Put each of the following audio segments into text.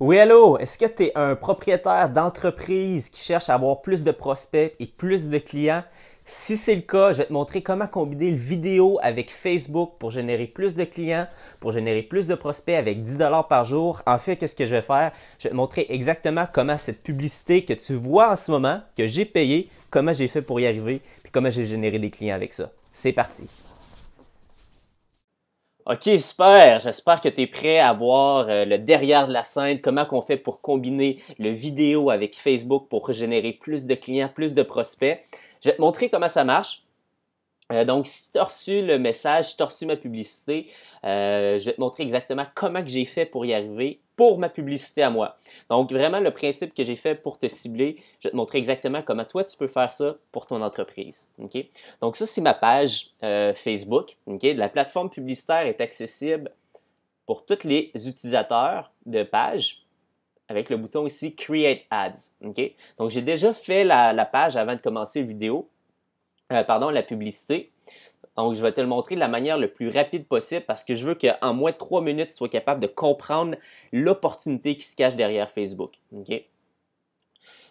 Oui, allô, est-ce que tu es un propriétaire d'entreprise qui cherche à avoir plus de prospects et plus de clients? Si c'est le cas, je vais te montrer comment combiner le vidéo avec Facebook pour générer plus de clients, pour générer plus de prospects avec 10 par jour. En fait, qu'est-ce que je vais faire? Je vais te montrer exactement comment cette publicité que tu vois en ce moment, que j'ai payée, comment j'ai fait pour y arriver, puis comment j'ai généré des clients avec ça. C'est parti! Ok, super. J'espère que tu es prêt à voir le derrière de la scène, comment qu'on fait pour combiner le vidéo avec Facebook pour générer plus de clients, plus de prospects. Je vais te montrer comment ça marche. Donc, si tu as reçu le message, si tu as reçu ma publicité, je vais te montrer exactement comment que j'ai fait pour y arriver pour ma publicité à moi. Donc, vraiment, le principe que j'ai fait pour te cibler, je vais te montrer exactement comment toi, tu peux faire ça pour ton entreprise. OK? Donc, ça, c'est ma page Facebook. OK? La plateforme publicitaire est accessible pour tous les utilisateurs de page avec le bouton ici Create Ads. OK? Donc, j'ai déjà fait la page avant de commencer la vidéo. La publicité. Donc, je vais te le montrer de la manière le plus rapide possible parce que je veux qu'en moins de 3 minutes, tu sois capable de comprendre l'opportunité qui se cache derrière Facebook. OK?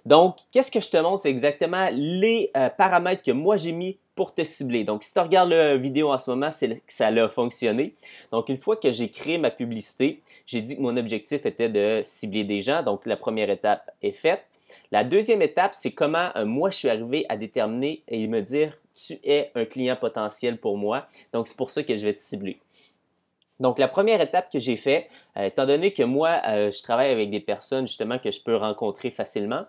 Donc, qu'est-ce que je te montre? C'est exactement les paramètres que moi j'ai mis pour te cibler. Donc, si tu regardes la vidéo en ce moment, c'est que ça a fonctionné. Donc, une fois que j'ai créé ma publicité, j'ai dit que mon objectif était de cibler des gens. Donc, la première étape est faite. La deuxième étape, c'est comment moi je suis arrivé à déterminer et me dire tu es un client potentiel pour moi. Donc, c'est pour ça que je vais te cibler. Donc, la première étape que j'ai fait, étant donné que moi, je travaille avec des personnes justement que je peux rencontrer facilement,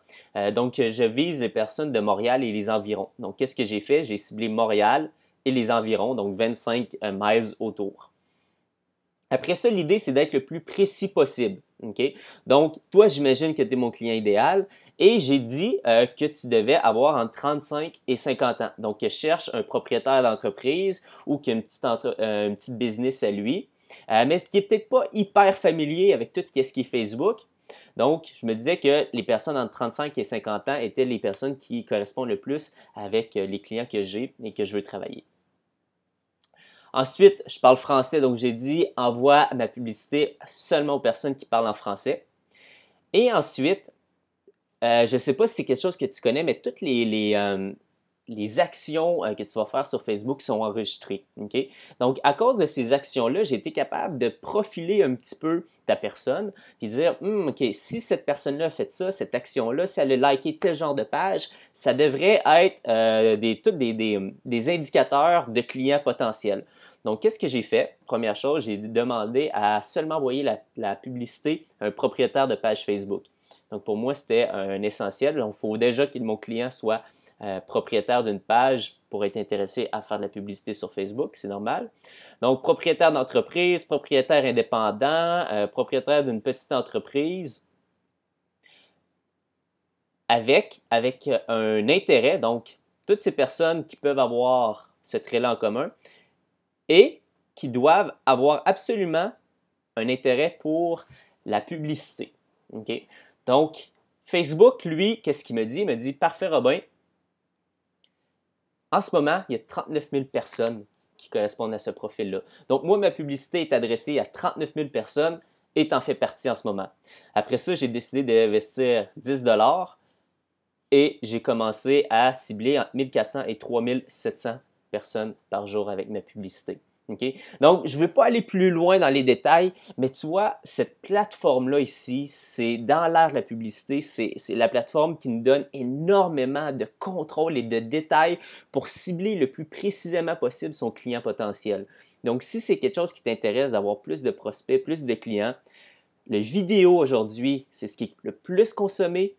donc je vise les personnes de Montréal et les environs. Donc, qu'est-ce que j'ai fait? J'ai ciblé Montréal et les environs, donc 25 miles autour. Après ça, l'idée, c'est d'être le plus précis possible. Okay? Donc, toi, j'imagine que tu es mon client idéal et j'ai dit que tu devais avoir entre 35 et 50 ans. Donc, je cherche un propriétaire d'entreprise ou qui a une petite business à lui, mais qui n'est peut-être pas hyper familier avec tout ce qui est Facebook. Donc, je me disais que les personnes entre 35 et 50 ans étaient les personnes qui correspondent le plus avec les clients que j'ai et que je veux travailler. Ensuite, je parle français, donc j'ai dit envoie ma publicité seulement aux personnes qui parlent en français. Et ensuite, je ne sais pas si c'est quelque chose que tu connais, mais toutes les actions que tu vas faire sur Facebook sont enregistrées. Okay? Donc, à cause de ces actions-là, j'ai été capable de profiler un petit peu ta personne et dire, OK, si cette personne-là a fait ça, cette action-là, si elle a liké tel genre de page, ça devrait être des indicateurs de clients potentiels. Donc, qu'est-ce que j'ai fait? Première chose, j'ai demandé à seulement envoyer la publicité à un propriétaire de page Facebook. Donc, pour moi, c'était un essentiel. Donc, il faut déjà que mon client soit propriétaire d'une page pour être intéressé à faire de la publicité sur Facebook, c'est normal. Donc, propriétaire d'entreprise, propriétaire indépendant, propriétaire d'une petite entreprise avec un intérêt. Donc, toutes ces personnes qui peuvent avoir ce trait-là en commun et qui doivent avoir absolument un intérêt pour la publicité. Okay? Donc, Facebook, lui, qu'est-ce qu'il me dit? Il me dit, parfait Robin, en ce moment, il y a 39 000 personnes qui correspondent à ce profil-là. Donc, moi, ma publicité est adressée à 39 000 personnes et t'en fais partie en ce moment. Après ça, j'ai décidé d'investir 10 et j'ai commencé à cibler entre 1400 et 3700 personnes par jour avec ma publicité. Okay? Donc, je ne veux pas aller plus loin dans les détails, mais tu vois, cette plateforme-là ici, c'est dans l'ère de la publicité, c'est la plateforme qui nous donne énormément de contrôle et de détails pour cibler le plus précisément possible son client potentiel. Donc, si c'est quelque chose qui t'intéresse d'avoir plus de prospects, plus de clients, le vidéo aujourd'hui, c'est ce qui est le plus consommé.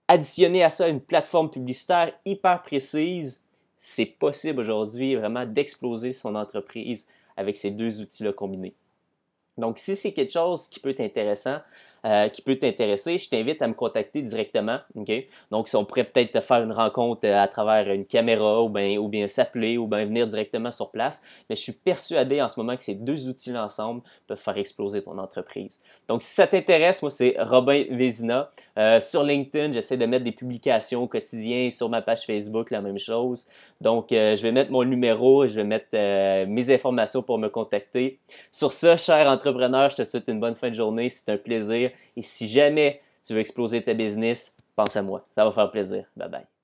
Additionner à ça une plateforme publicitaire hyper précise, c'est possible aujourd'hui vraiment d'exploser son entreprise avec ces deux outils-là combinés. Donc, si c'est quelque chose qui peut être intéressant, qui peut t'intéresser, je t'invite à me contacter directement. Okay? Donc, si on pourrait peut-être te faire une rencontre à travers une caméra ou bien s'appeler ou bien venir directement sur place. Mais je suis persuadé en ce moment que ces deux outils-là ensemble peuvent faire exploser ton entreprise. Donc, si ça t'intéresse, moi, c'est Robin Vézina. Sur LinkedIn, j'essaie de mettre des publications au quotidien. Sur ma page Facebook, la même chose. Donc, je vais mettre mon numéro, je vais mettre mes informations pour me contacter. Sur ce, cher entrepreneur, entrepreneur, je te souhaite une bonne fin de journée. C'est un plaisir. Et si jamais tu veux exploser ta business, pense à moi. Ça va faire plaisir. Bye bye.